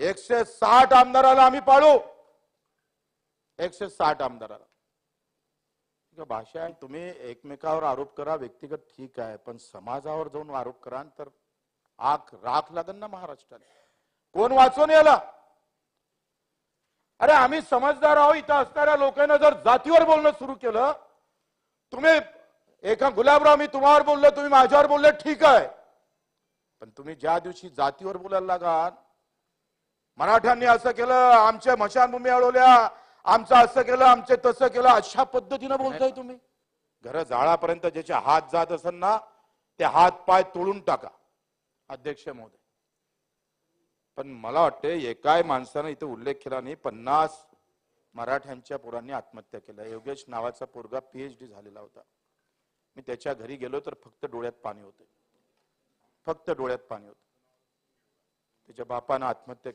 160 आमदाराला आम्ही पाळू, 160 आमदाराला. भाषा आहे. तुम्ही एकमेकावर आरोप करा व्यक्तिगत ठीक आहे, पण समाजावर जाऊन आरोप करा तर राख लागेल ना महाराष्ट्राला. कोण वाचून याला? अरे आम्ही समजदार आहोत. इथं असणाऱ्या लोकांना जर जातीवर बोलणं सुरू केलं, तुम्ही एका गुलाबराव मी तुम्हावर बोललो, तुम्ही माझ्यावर बोलले, ठीक आहे, पण तुम्ही ज्या दिवशी जातीवर बोलायला लागाल, मराठ्यांनी असं केलं, आमच्या मशानभूमी अडवल्या, आमचं असं केलं, आमचे तसं केलं, अशा पद्धतीनं बोलताय तुम्ही. घर जाळापर्यंत ज्याचे हात जात असेल ना, ते हात पाय तोडून टाका अध्यक्ष महोदय. पण मला वाटते एकाही माणसानं इथे उल्लेख केला नाही, 50 मराठ्यांच्या पोरांनी आत्महत्या केल्या. योगेश नावाचा पोरगा PhD झालेला होता. मी त्याच्या घरी गेलो तर फक्त डोळ्यात पाणी होते, फक्त डोळ्यात पाणी होते. त्याच्या बापानं आत्महत्या